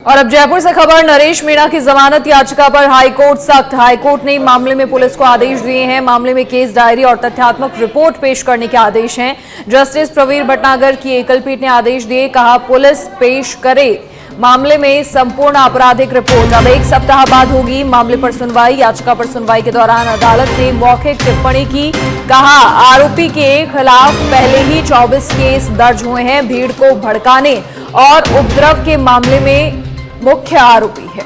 और अब जयपुर से खबर, नरेश मीणा की जमानत याचिका पर हाईकोर्ट सख्त। हाईकोर्ट ने मामले में पुलिस को आदेश दिए हैं। मामले में केस डायरी और तथ्यात्मक रिपोर्ट पेश करने के आदेश हैं। जस्टिस प्रवीर भटनागर की एकल पीठ ने आदेश दिए, कहा पुलिस पेश करे मामले में संपूर्ण आपराधिक रिपोर्ट। अब 1 सप्ताह बाद होगी मामले पर सुनवाई। याचिका पर सुनवाई के दौरान अदालत ने मौखिक टिप्पणी की, कहा आरोपी के खिलाफ पहले ही 24 केस दर्ज हुए हैं। भीड़ को भड़काने और उपद्रव के मामले में मुख्य आरोपी है।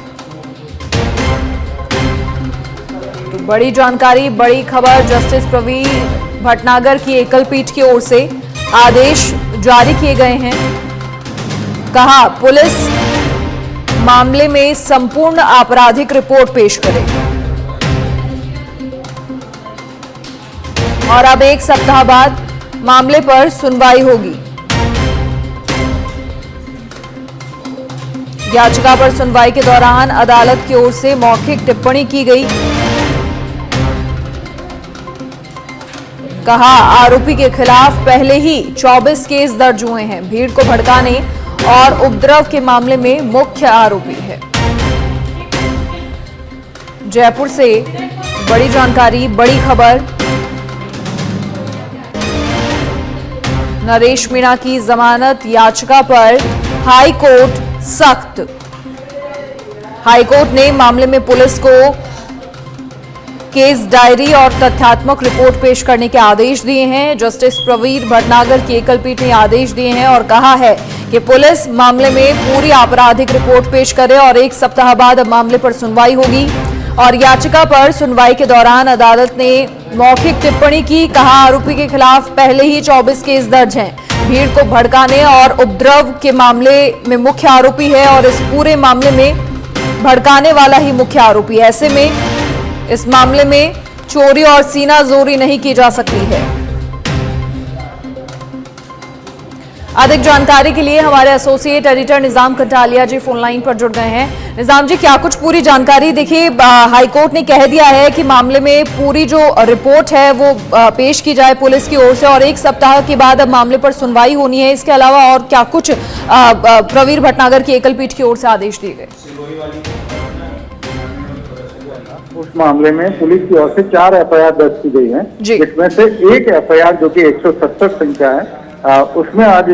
तो बड़ी जानकारी, बड़ी खबर, जस्टिस प्रवीर भटनागर की एकल पीठ की ओर से आदेश जारी किए गए हैं। कहा पुलिस मामले में संपूर्ण आपराधिक रिपोर्ट पेश करे और अब 1 सप्ताह बाद मामले पर सुनवाई होगी। याचिका पर सुनवाई के दौरान अदालत की ओर से मौखिक टिप्पणी की गई। कहा आरोपी के खिलाफ पहले ही 24 केस दर्ज हुए हैं। भीड़ को भड़काने और उपद्रव के मामले में मुख्य आरोपी है। जयपुर से बड़ी जानकारी, बड़ी खबर, नरेश मीणा की जमानत याचिका पर हाईकोर्ट सख्त। हाईकोर्ट ने मामले में पुलिस को केस डायरी और तथ्यात्मक रिपोर्ट पेश करने के आदेश दिए हैं। जस्टिस प्रवीर भटनागर की एकल पीठ ने आदेश दिए हैं और कहा है कि पुलिस मामले में पूरी आपराधिक रिपोर्ट पेश करे और 1 सप्ताह बाद मामले पर सुनवाई होगी। और याचिका पर सुनवाई के दौरान अदालत ने मौखिक टिप्पणी की, कहा आरोपी के खिलाफ पहले ही 24 केस दर्ज हैं। भीड़ को भड़काने और उपद्रव के मामले में मुख्य आरोपी है और इस पूरे मामले में भड़काने वाला ही मुख्य आरोपी है। ऐसे में इस मामले में चोरी और सीनाजोरी नहीं की जा सकती है। अधिक जानकारी के लिए हमारे एसोसिएट एडिटर निजाम कटालिया जी फोन लाइन पर जुड़ गए हैं। निजाम जी, क्या कुछ पूरी जानकारी? देखिए, हाईकोर्ट ने कह दिया है कि मामले में पूरी जो रिपोर्ट है वो पेश की जाए पुलिस की ओर से और 1 सप्ताह के बाद अब मामले पर सुनवाई होनी है। इसके अलावा और क्या कुछ प्रवीर भटनागर की एकल पीठ की ओर से आदेश दिए गए? उस मामले में पुलिस की ओर से 4 एफआईआर दर्ज की गई हैं, जिसमें से एक एफआईआर जो कि 170 संख्या है, उसमें आज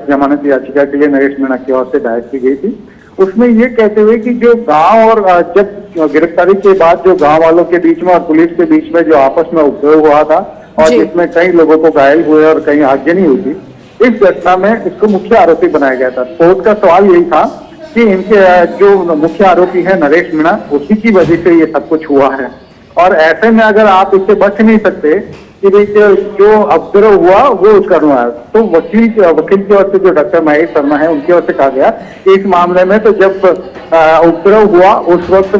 जमानत याचिका के लिए नरेश मीणा की ओर से दायर की गई थी। उसमें ये कहते हुए कि जो गांव और जब गिरफ्तारी के बाद जो गांव वालों के बीच में और पुलिस के बीच में जो आपस में उपद्रव हुआ था और जिसमें कई लोगों को घायल हुए और कई आगजनी हुई थी, इस घटना में इसको मुख्य आरोपी बनाया गया था। कोर्ट का सवाल यही था कि इनके जो मुख्य आरोपी है नरेश मीणा, उसी की वजह से ये सब कुछ हुआ है। और ऐसे में अगर आप इससे बच नहीं सकते कि जो उपद्रव हुआ वो उसका है, तो वकील की ओर से जो डॉक्टर महेश शर्मा है उनकी ओर से कहा गया कि इस मामले में तो जब उपद्रव हुआ उस वक्त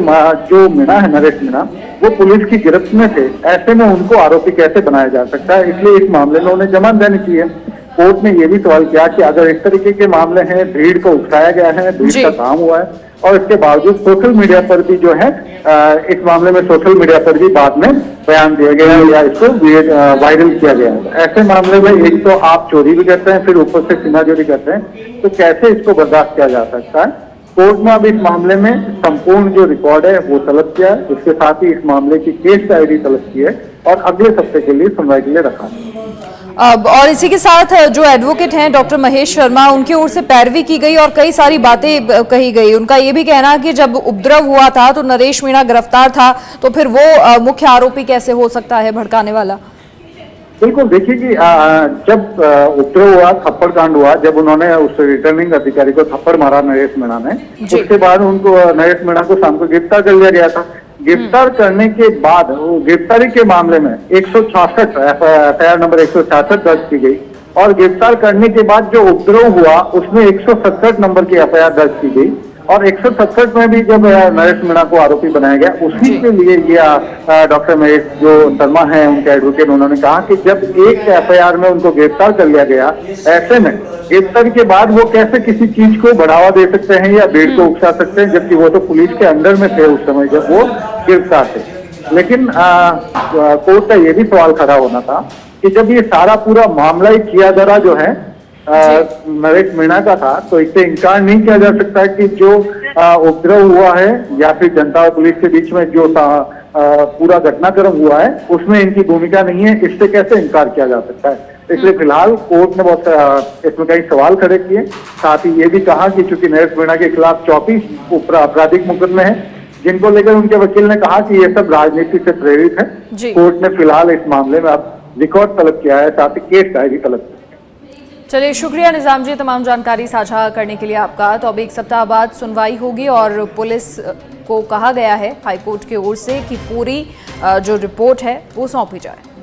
जो मीणा है, नरेश मीणा, वो पुलिस की गिरफ्त में थे। ऐसे में उनको आरोपी कैसे बनाया जा सकता है, इसलिए इस मामले में उन्हें जमानत देनी चाहिए। कोर्ट ने ये भी सवाल किया कि अगर इस तरीके के मामले हैं, भीड़ को उकसाया गया है, भीड़ का काम हुआ है और इसके बावजूद सोशल मीडिया पर भी जो है इस मामले में सोशल मीडिया पर भी बाद में बयान दिया गया या इसको वायरल किया गया है, ऐसे मामले में एक तो आप चोरी भी करते हैं, फिर ऊपर से सीनाजोरी करते हैं, तो कैसे इसको बर्दाश्त किया जा सकता है। कोर्ट ने अब इस मामले में संपूर्ण जो रिकॉर्ड है वो तलब किया है, इसके साथ ही इस मामले की केस डायरी तलब की है और अगले सप्ताह के लिए सुनवाई के लिए रखा है। और इसी के साथ जो एडवोकेट हैं डॉक्टर महेश शर्मा, उनकी ओर से पैरवी की गई और कई सारी बातें कही गई। उनका ये भी कहना कि जब उपद्रव हुआ था तो नरेश मीणा गिरफ्तार था, तो फिर वो मुख्य आरोपी कैसे हो सकता है भड़काने वाला? बिल्कुल, देखिए कि जब उपद्रव हुआ, थप्पड़ कांड हुआ, जब उन्होंने उस रिटर्निंग अधिकारी को थप्पड़ मारा नरेश मीणा ने, उसके बाद उनको नरेश मीणा को शाम को गिरफ्तार कर लिया गया था। गिरफ्तार करने के बाद गिरफ्तारी के मामले में 166 एफआईआर नंबर 166 दर्ज की गई और गिरफ्तार करने के बाद जो उपद्रव हुआ उसमें 167 नंबर की एफआईआर दर्ज की गई और 167 में भी जब नरेश मीणा को आरोपी बनाया गया, उसी के लिए ये डॉक्टर महेश जो शर्मा है उनके एडवोकेट, उन्होंने कहा कि जब एक एफआईआर में उनको गिरफ्तार कर लिया गया, ऐसे में गिरफ्तारी के बाद वो कैसे किसी चीज को बढ़ावा दे सकते हैं या भीड़ को उकसा सकते हैं, जबकि वो तो पुलिस के अंडर में थे उस समय जब वो गिरफ्तार थे। लेकिन कोर्ट का ये भी सवाल खड़ा होना था कि जब ये सारा पूरा मामला ही किया जरा जो है नरेश मीणा का था, तो इससे इनकार नहीं किया जा सकता कि जो उपद्रव हुआ है या फिर जनता और पुलिस के बीच में जो पूरा घटनाक्रम हुआ है उसमें इनकी भूमिका नहीं है, इससे कैसे इनकार किया जा सकता है। इसलिए फिलहाल कोर्ट ने बहुत इसमें कई सवाल खड़े किए। साथ ही ये भी कहा कि चूंकि नरेश मीणा के खिलाफ 34 आपराधिक मुकदमे हैं, जिनको लेकर उनके वकील ने कहा कि ये सब राजनीति से प्रेरित है। कोर्ट ने फिलहाल इस मामले में अब रिकॉर्ड तलब किया है, साथ ही केस डायरी तलब की। चलिए, शुक्रिया निजाम जी तमाम जानकारी साझा करने के लिए आपका। तो अब 1 सप्ताह बाद सुनवाई होगी और पुलिस को कहा गया है हाईकोर्ट की ओर से कि पूरी जो रिपोर्ट है वो सौंपी जाए।